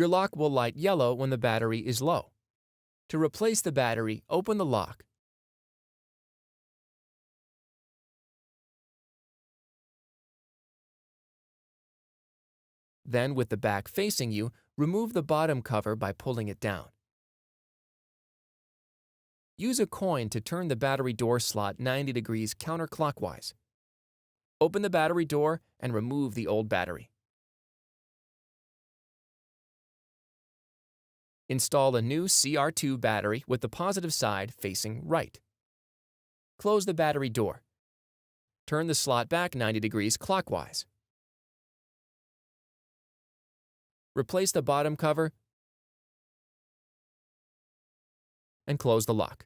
Your lock will light yellow when the battery is low. To replace the battery, open the lock. Then, with the back facing you, remove the bottom cover by pulling it down. Use a coin to turn the battery door slot 90 degrees counterclockwise. Open the battery door and remove the old battery. Install a new CR2 battery with the positive side facing right. Close the battery door. Turn the slot back 90 degrees clockwise. Replace the bottom cover and close the lock.